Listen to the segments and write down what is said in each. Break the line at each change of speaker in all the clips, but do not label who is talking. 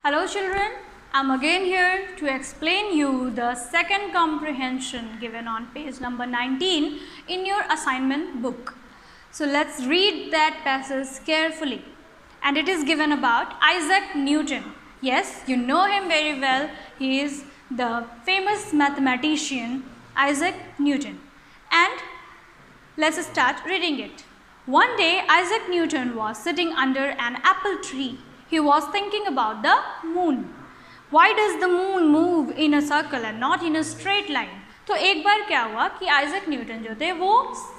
Hello children, I'm again here to explain you the second comprehension given on page number 19 in your assignment book. So let's read that passage carefully. And it is given about Isaac Newton. Yes, you know him very well. He is the famous mathematician Isaac Newton. And let's start reading it. One day Isaac Newton was sitting under an apple tree. He was thinking about the moon. Why does the moon move in a circle and not in a straight line? तो एक बार क्या हुआ कि Isaac Newton जो थे वो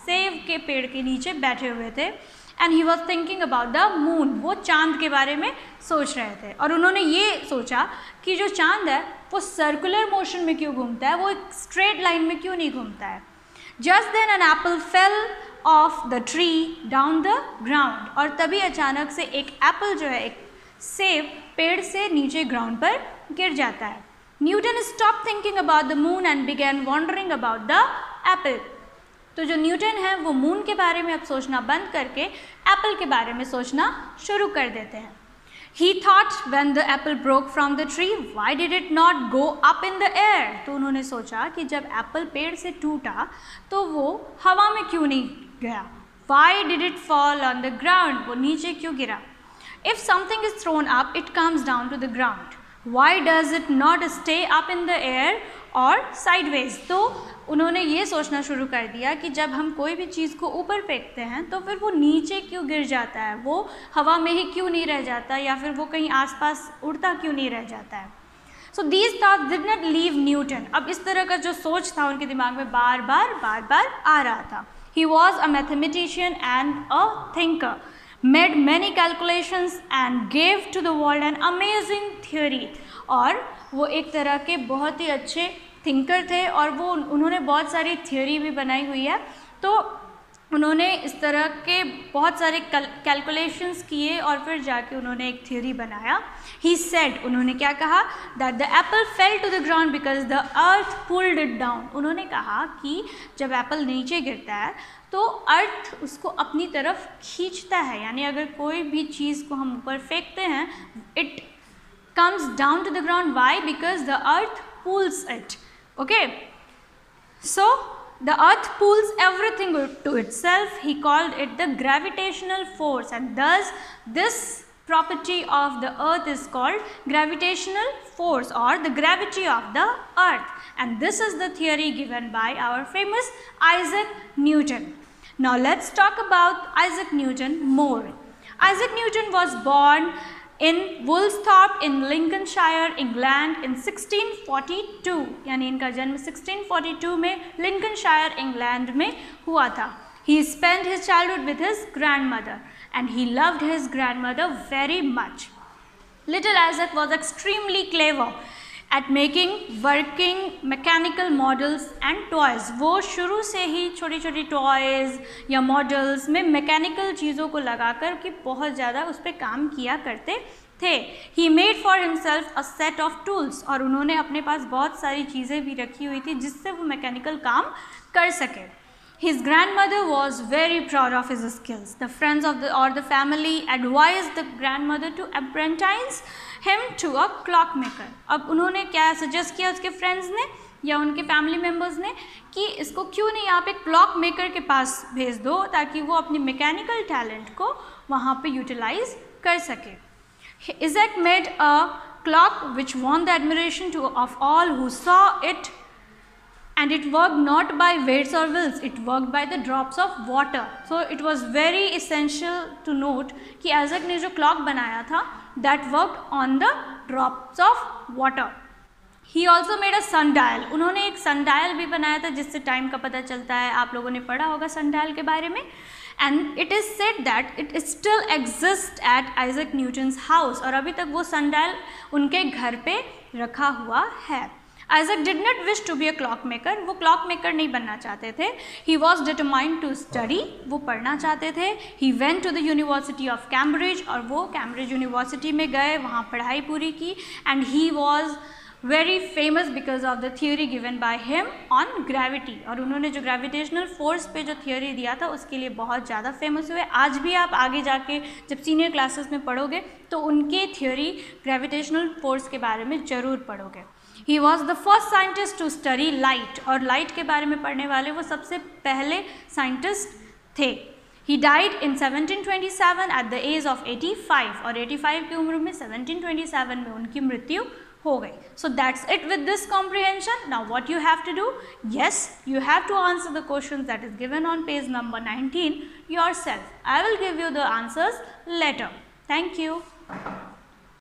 सेब के पेड़ के नीचे बैठे हुए थे and he was thinking about the moon. वो चांद के बारे में सोच रहे थे और उन्होंने ये सोचा कि जो चांद है वो सर्कुलर मोशन में क्यों घूमता है, वो एक स्ट्रेट लाइन में क्यों नहीं घूमता है. Just then an apple fell of the tree down the ground. और तभी अचानक से एक एप्पल जो है, एक सेब पेड़ से नीचे ग्राउंड पर गिर जाता है. Newton stop thinking about the moon and began wondering about the apple. तो जो न्यूटन है वो मून के बारे में अब सोचना बंद करके एप्पल के बारे में सोचना शुरू कर देते हैं. ही thought when the Apple broke from the tree why did it not go up in the air. तो उन्होंने सोचा कि जब एप्पल पेड़ से टूटा तो वो हवा में क्यों नहीं गया. Why did it fall on the ground. वो नीचे क्यों गिरा. If something is thrown up, it comes down to the ground. Why does it not stay up in the air or sideways? तो उन्होंने ये सोचना शुरू कर दिया कि जब हम कोई भी चीज़ को ऊपर फेंकते हैं तो फिर वो नीचे क्यों गिर जाता है, वो हवा में ही क्यों नहीं रह जाता या फिर वो कहीं आसपास उड़ता क्यों नहीं रह जाता है. So these thoughts did not leave Newton. अब इस तरह का जो सोच था उनके दिमाग में बार बार आ रहा था. He was a mathematician and a thinker. Made many calculations and gave to the world an amazing theory. और वो एक तरह के बहुत ही अच्छे थिंकर थे और वो उन्होंने बहुत सारी थियोरी भी बनाई हुई है. तो उन्होंने इस तरह के बहुत सारे कैलकुलेशंस किए और फिर जाके उन्होंने एक थ्योरी बनाया. ही सेड, उन्होंने क्या कहा, that the apple fell to the ground because the earth pulled it down. उन्होंने कहा कि जब एप्पल नीचे गिरता है तो अर्थ उसको अपनी तरफ खींचता है, यानी अगर कोई भी चीज़ को हम ऊपर फेंकते हैं it comes down to the ground. Why? Because the earth pulls it. Okay, so the earth pulls everything to itself. He called it the gravitational force and thus this property of the earth is called gravitational force or the gravity of the earth. And this is the theory given by our famous Isaac Newton. Now let's talk about Isaac Newton more. Isaac Newton was born in Woolsthorpe in Lincolnshire, England in 1642. यानी इनका जन्म 1642 में Lincolnshire England में हुआ था. He spent his childhood with his grandmother and he loved his grandmother very much. Little Isaac was extremely clever at making working mechanical models and toys. वो शुरू से ही छोटी छोटी टॉयज़ या मॉडल्स में मैकेनिकल चीज़ों को लगाकर कि बहुत ज़्यादा उस पर काम किया करते थे. He made for himself a set of tools. और उन्होंने अपने पास बहुत सारी चीज़ें भी रखी हुई थी जिससे वो मैकेनिकल काम कर सके. His grandmother was very proud of his skills. The friends of the family advised the grandmother to apprentice him to a clockmaker. अब उन्होंने क्या सजेस्ट किया उसके फ्रेंड्स ने या उनके फैमिली मेम्बर्स ने कि इसको क्यों नहीं आप एक क्लॉक मेकर के पास भेज दो ताकि वो अपनी मैकेनिकल टैलेंट को वहाँ पे यूटिलाइज कर सके. Isaac made a clock which won the admiration of all who saw it. And it worked not by weights or wheels, it worked by the drops of water. So it was very essential to note कि Isaac ने जो clock बनाया था that worked on the drops of water. He also made a sundial. उन्होंने एक sundial भी बनाया था जिससे टाइम का पता चलता है. आप लोगों ने पढ़ा होगा sundial के बारे में. And it is said that it still exists at Isaac Newton's house. और अभी तक वो sundial उनके घर पे रखा हुआ है. Isaac did not wish to be a clockmaker. वो clockmaker नहीं बनना चाहते थे. He was determined to study. वो पढ़ना चाहते थे. He went to the University of Cambridge और वो Cambridge University में गए, वहाँ पढ़ाई पूरी की. And he was very famous because of the theory given by him on gravity, और उन्होंने जो ग्रेविटेशनल फोर्स पे जो थियोरी दिया था उसके लिए बहुत ज़्यादा फेमस हुए। आज भी आप आगे जाके जब सीनियर क्लासेस में पढ़ोगे तो उनके थियोरी ग्रेविटेशनल फोर्स के बारे में ज़रूर पढ़ोगे। He was the first scientist to study light, और लाइट के बारे में पढ़ने वाले वो सबसे पहले साइंटिस्ट थे। He died in 1727 at the age of 85, और 85 की उम्र में 1727 में उनकी मृत्यु हो गई। So that's it with this comprehension. Now what you have to do? Yes, you have to answer the questions that is given on page number 19 yourself. I will give you the answers later. Thank you.